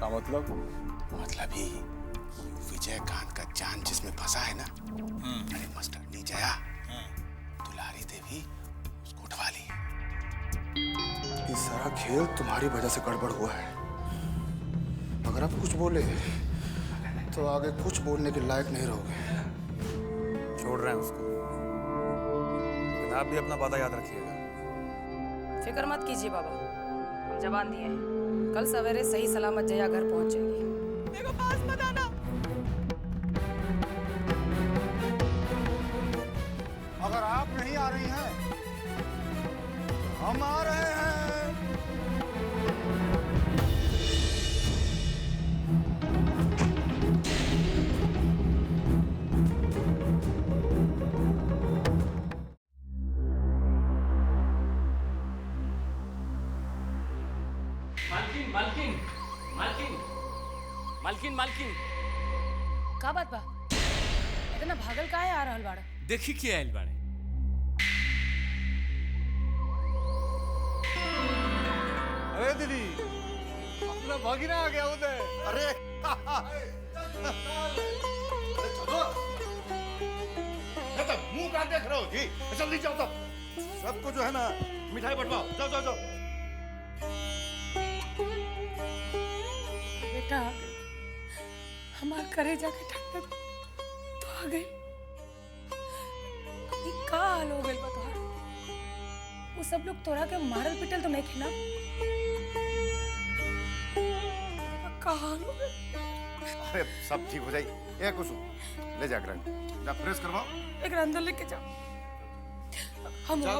का मतलब? मतलब ही विजयकांत का जान जिसमें फंसा है ना, अरे मास्टरनी जया दुलारी देवी उसको उठवा ली। ये सारा खेल तुम्हारी वजह से गड़बड़ हुआ है। अगर आप कुछ बोले तो आगे कुछ बोलने के लायक नहीं रहोगे। छोड़ रहे हैं उसको, लेकिन आप भी अपना वादा याद रखिएगा। फिक्र मत कीजिए बाबा, हम जवान दिए हैं। कल सवेरे सही सलामत जया घर पहुंच जाएगी। मेरे पास मत आना। अगर आप नहीं आ रही हैं तो हम आ रहे हैं। मालकिन मालकिन मालकिन मालकिन का बात बा? इतना भागल काहे आ रहल बाड़ा? देखी क्या आयल बाड़े। अरे दीदी, अपना भागीना आ गया उधर। अरे मुंह कहाँ देख रहे हो जी? जल्दी जाओ तो सबको जो है ना मिठाई बंटवाओ। जाओ जाओ जाओ। बेटा हमार करेजा के ठंडक तो आ गई। ये का हाल हो गइल बा तोहार? वो सब लोग तोरा के मारल पिटल तो नहीं खिना? का हाल हो गइल? अरे सब ठीक हो जाएगी। ए कुसुम ले जा ग्रैंड, जा फ्रेश करवाओ। एक अंदर लेके जाओ। हम आओ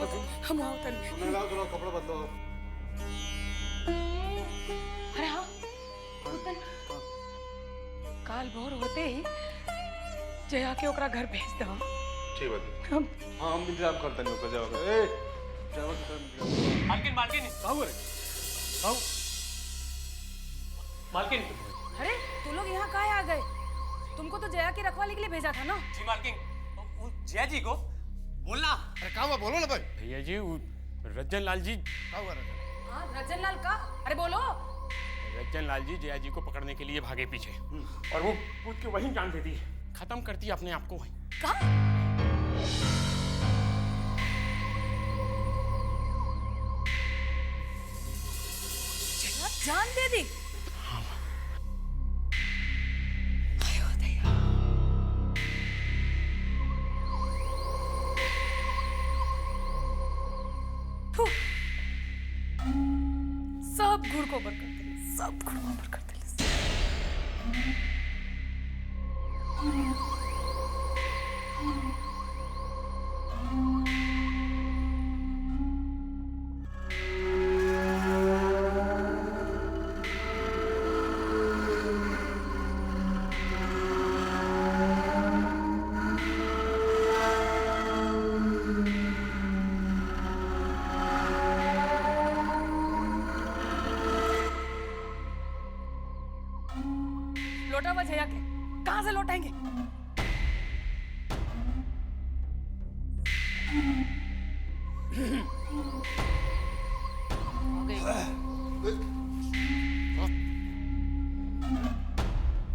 तनी। लाओ कपड़ा बदलो। अरे हाँ उतन काल भोर होते ही जया के ओकरा घर भेज दो। ठीक बात। हम हम इंतजाम करते नहीं होकर जाओगे। ए जाओ तो मालकिन मालकिन काऊ रे काऊ। मालकिन। अरे तू लोग यहाँ काहे आ गए? तुमको तो जया की रखवाली के लिए भेजा था ना? जी मालकिन, जया जी को बोलना। अरे कहाँ हुआ? बोलो ना भाई। भैया जी रज्जन लाल जी। कहाँ हुआ रजन? हाँ रजन लाल का? अरे बोलो। रज्जन लाल जी जया जी को पकड़ने के लिए भागे पीछे, और वो कूद के वहीं जान दे दी। खत्म करती अपने आप को वहीं। कहा? जान दे दी? आयो दया। सब गुड़ को बर कर दे, सब गुड़ को बर कर दे। लौटा हुआ जया के कहां से लौटाएंगे?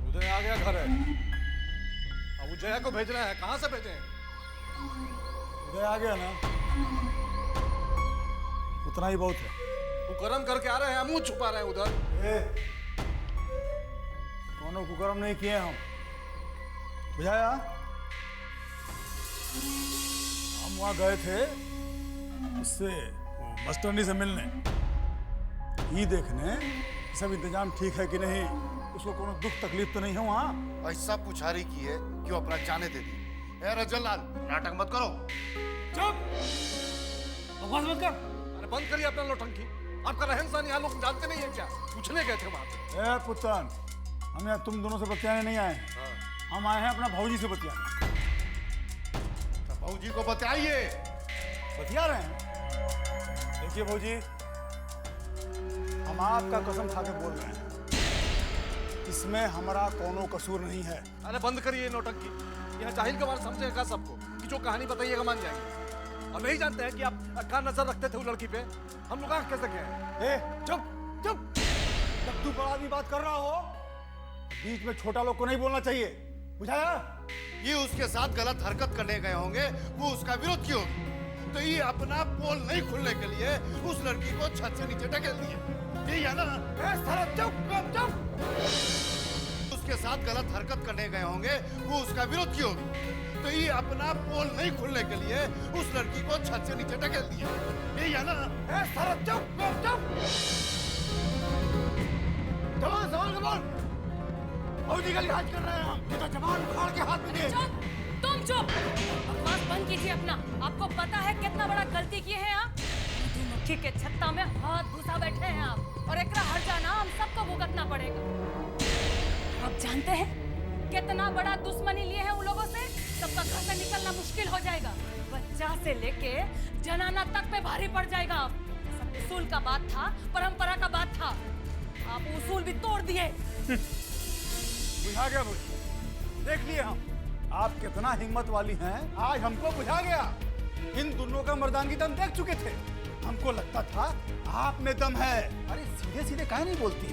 उदय आ गया घर है। अब जया को भेजना है, कहाँ से भेजें? उदय आ गया ना, उतना ही बहुत है। कुकर्म करके आ रहे हैं, मुंह छुपा रहे हैं उधर। कोनो कुकर्म नहीं किए हम, बुझाया? हम वहाँ गए थे उससे मास्टरनी से मिलने, ये देखने सब इंतजाम ठीक है कि नहीं, उसको कोनो दुख तकलीफ तो नहीं है वहाँ। ऐसा पुछारी की है क्यों अपना जाने दे दी। ए रजन लाल, नाटक मत करो। चुप, बकवास मत कर। अरे बंद करिए अपना नौटंकी। आपका रहन सहन यहाँ लोग जानते नहीं है क्या? पूछने गए थे वहाँ पे। ए पुत्रान, हम यहाँ तुम दोनों से बतियाने नहीं आए, हम आए हैं अपना भौजी से बतियाने। तो भौजी को बताइए। बतिया रहे हैं। देखिए भौजी, हम आपका कसम खा के बोल रहे हैं, इसमें हमारा कोनो कसूर नहीं है। अरे बंद करिए नौटंकी। यहाँ जाहिल के बारे समझेगा सबको कि जो कहानी बताइएगा मान जाएंगे। और नहीं जानते हैं कि आप क्या नजर रखते थे उस लड़की पे। हम लोग आंख कैसे गए? ए चुप चुप, जब फालतू बड़ा आदमी बात कर रहा हो, बीच में छोटा लोग को नहीं बोलना चाहिए, बुझाया? ये उसके साथ गलत हरकत करने गए होंगे, वो उसका विरोध क्यों? तो ये अपना पोल नहीं खुलने के लिए उस लड़की को छत से नीचे ढकेल दिए, यही है ना? चुप। उसके साथ गलत हरकत करने गए होंगे, वो उसका विरोध क्यों? तो ये अपना पोल नहीं खुलने के लिए उस लड़की को छत से नीचे ढकेल दिए, यही है ना? चुप। चलो सवाल का बोल। फौजी का लिहाज कर रहे हैं हम, ये तो जवान उखाड़ के हाथ में दिए। तुम चुप। बकवास बंद कीजिए अपना। आपको पता है कितना बड़ा गलती किए हैं आप? मधुमक्खी के छत्ता में हाथ घुसा बैठे हैं आप, और एकरा हर जाना हम सबको भुगतना पड़ेगा। आप जानते हैं कितना बड़ा दुश्मनी लिए हैं उन लोगों से? सबका घर से निकलना मुश्किल हो जाएगा। बच्चा से लेके जनाना तक पे भारी पड़ जाएगा। आप सब उसूल का बात था, परंपरा का बात था, आप उसूल भी तोड़ दिए। बुझा गया मुझे, देख लिए हम आप कितना हिम्मत वाली हैं। आज हमको बुझा गया। इन दोनों का मर्दानगी दम देख चुके थे। हमको लगता था आप में दम है। अरे सीधे काहे नहीं बोलती?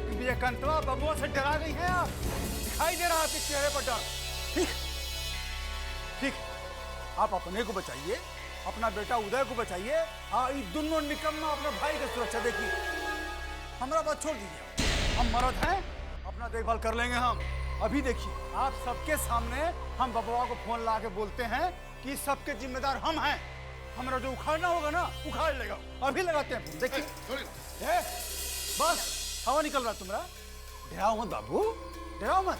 विजयकांतवा बबुआ से डरा गई हैं आप। दिखाई दे रहा है आपके चेहरे पर डर। ठीक, आप अपने को बचाइए, अपना बेटा उदय को बचाइए। ये दोनों निकम्मा अपने भाई की सुरक्षा देखिए। हमारा बात छोड़ दीजिए, हम मर्द हैं, अपना देखभाल कर लेंगे हम। अभी देखिए, आप सबके सामने हम बबुआ को फोन ला के बोलते हैं कि सबके जिम्मेदार हम हैं। हमारा जो उखाड़ना होगा ना, उखाड़ लेगा। अभी लगाते हैं फोन, देखिए। बस हवा निकल रहा तुम्हारा। डराओ मत बाबू, डराओ मत,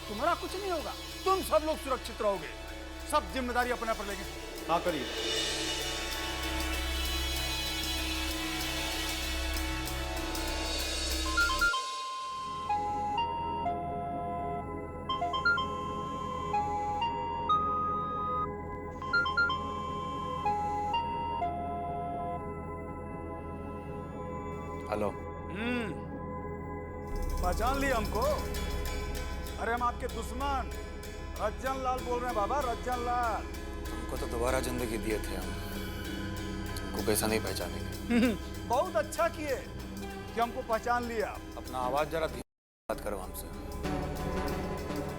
तुम्हारा कुछ नहीं होगा। तुम सब लोग सुरक्षित रहोगे। सब जिम्मेदारी अपने पर लेंगे। हाँ करिए। हेलो। पहचान लिए हमको? अरे हम आपके दुश्मन रज्जन लाल बोल रहे हैं बाबा, रज्जन लाल। तुमको तो दोबारा जिंदगी दिए थे हम, तुमको कैसा नहीं पहचानेंगे। बहुत अच्छा किए कि हमको पहचान लिया। अपना आवाज जरा धीरे बात करो हमसे,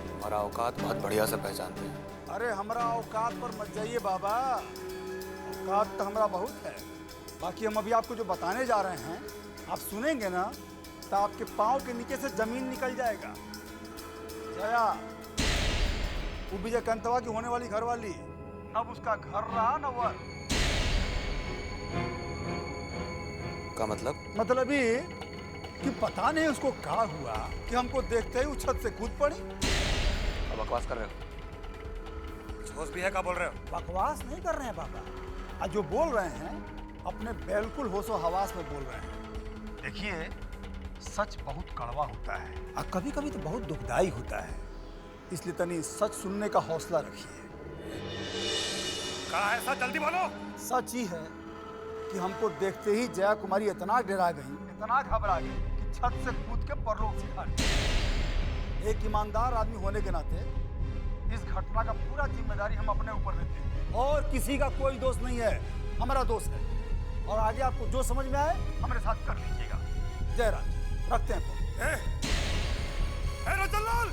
हमारा औकात बहुत बढ़िया से पहचानते हैं। अरे हमारा औकात पर मत जाइए बाबा, औकात तो हमारा बहुत है। बाकी हम अभी आपको जो बताने जा रहे हैं, आप सुनेंगे ना तो आपके पाँव के नीचे से जमीन निकल जाएगा। जया, वो विजयकांतवा की होने वाली घरवाली, न उसका घर रहा न वर। का मतलब? मतलब ये कि पता नहीं उसको क्या हुआ कि हमको देखते ही उस छत से कूद पड़ी। अब बकवास कर रहे हो? कुछ होश भी है? क्या बोल रहे हो? बकवास नहीं कर रहे हैं बाबा, जो बोल रहे हैं अपने बिल्कुल होशो हवास में बोल रहे हैं। देखिए, सच बहुत कड़वा होता है और कभी कभी तो बहुत दुखदाई होता है, इसलिए तनी सच सुनने का हौसला रखिए। कहा है सच? जल्दी बोलो। सच ही है कि हमको देखते ही जया कुमारी इतना डरा गई, इतना घबरा गई कि छत से कूद के परलोक सिखा दी। एक ईमानदार आदमी होने के नाते इस घटना का पूरा जिम्मेदारी हम अपने ऊपर लेते हैं, और किसी का कोई दोष नहीं है, हमारा दोष है। और आगे आपको जो समझ में आए हमारे साथ कर लीजिएगा। जयराज, रखते हैं फोन। रतन लाल,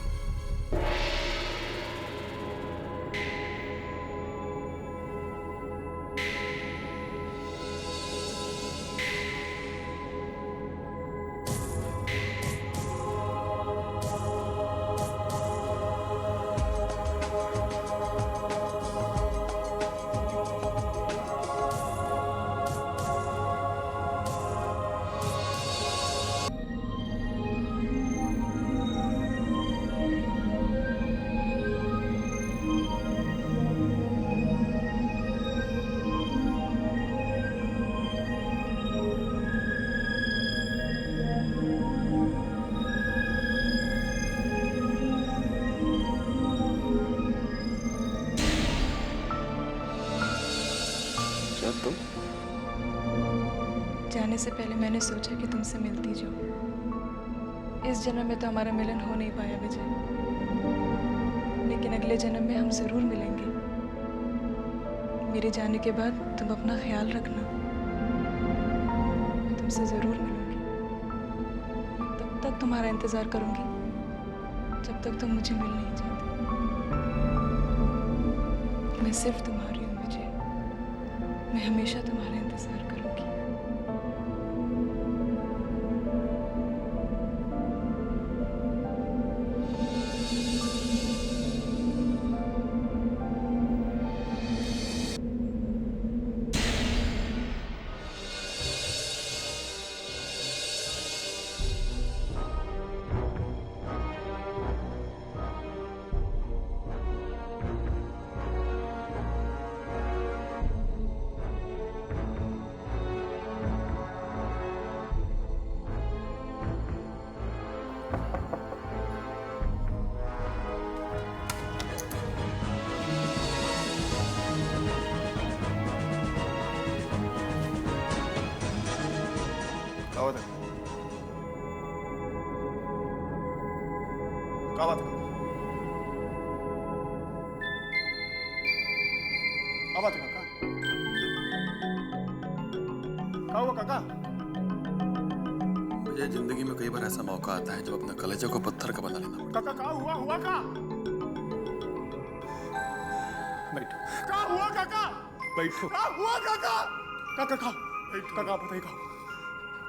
जाने से पहले मैंने सोचा कि तुमसे मिलती जाऊं। इस जन्म में तो हमारा मिलन हो नहीं पाया विजय, लेकिन अगले जन्म में हम जरूर मिलेंगे। मेरे जाने के बाद तुम अपना ख्याल रखना, मैं तुमसे जरूर मिलूंगी। तब तक तुम्हारा इंतजार करूंगी जब तक तुम मुझे मिल नहीं जाते। मैं सिर्फ तुम्हारी हूँ विजय, मैं हमेशा तुम्हारा इंतजार करूंगी। क्या बात है? क्या बात है काका? क्या हुआ काका? मुझे जिंदगी में कई बार ऐसा मौका आता है जब अपने कलेजे को पत्थर का बना लेना पड़ता काका क्या हुआ? हुआ का? बैठो क्या हुआ काका? बैठो क्या हुआ काका? काका का? काका बताइए का?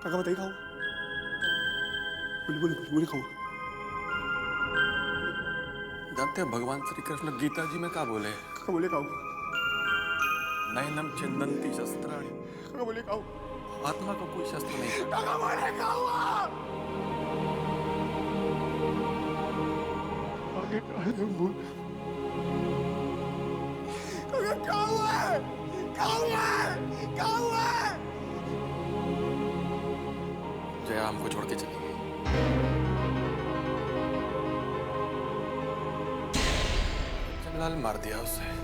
काका बताइए का? बोली बोली बोली खाओ। जानते हैं भगवान श्री कृष्ण गीता जी में क्या बोले? काका बोले खाओ। नैनम छिन्दन्ति शस्त्राणि। काका बोले खाओ। आत्मा को कोई शस्त्र नहीं। काका बोले खाओ। आगे बोल। काका क्या हुआ है? क्या हुआ है? क्या हुआ है? जया हमको छोड़ के चली गई। जमलाल मार दिया उसे।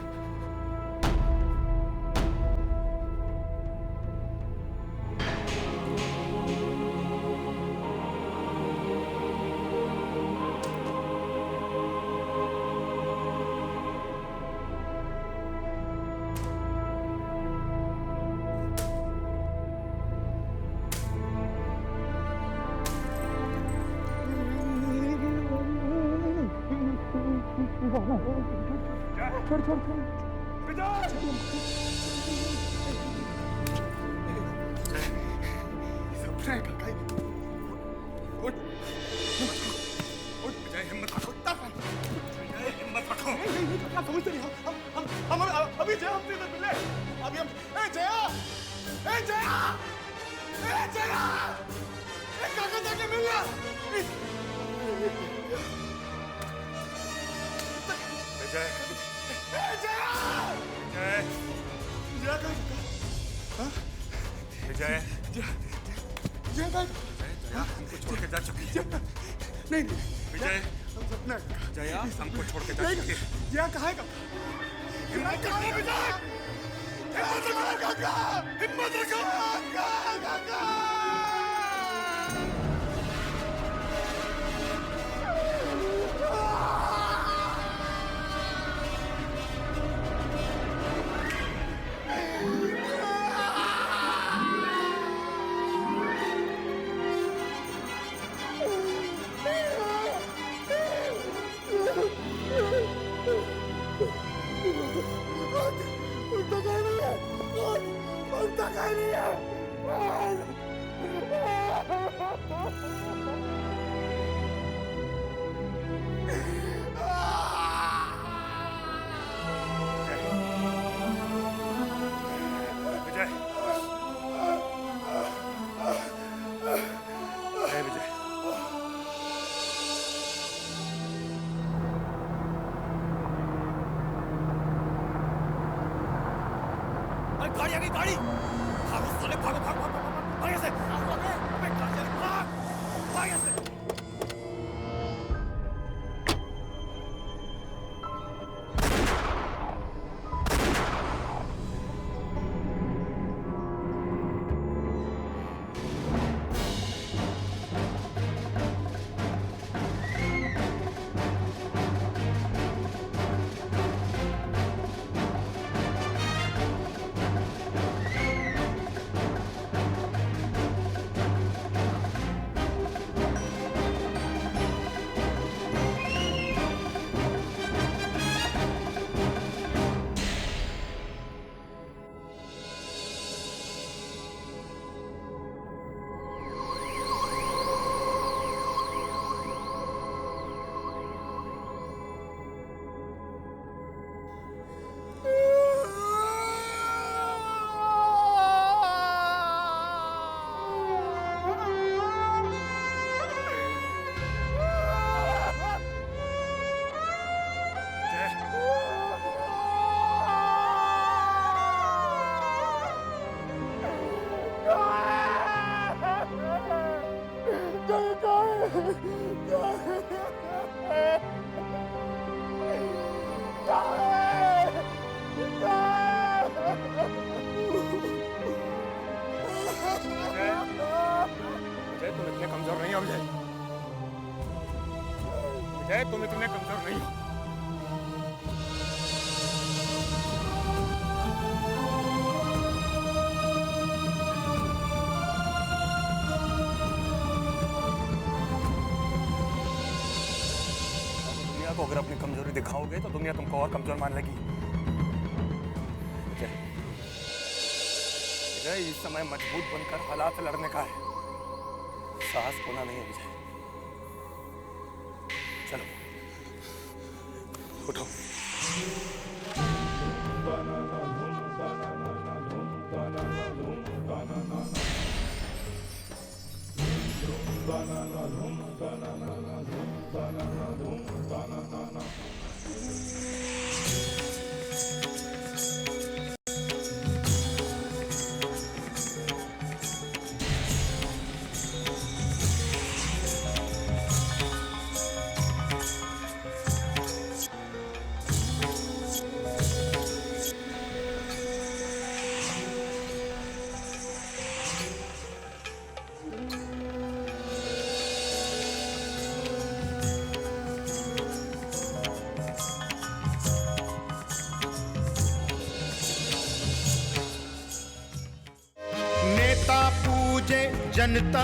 गाड़ी आ गई, गाड़ी! भागो साले, भागो भागो भागो भागो यहाँ से! अबे गाड़ी आ गई, भाग! भाग यहाँ से! विजय, तुम इतने कमजोर नहीं हो। दुनिया को अगर अपनी कमजोरी दिखाओगे तो दुनिया तुमको और कमजोर मान लेगी। विजय, इस समय मजबूत बनकर हालात से लड़ने का है, साहस खोना नहीं है विजय। चलो उठो। नेता पूजे जनता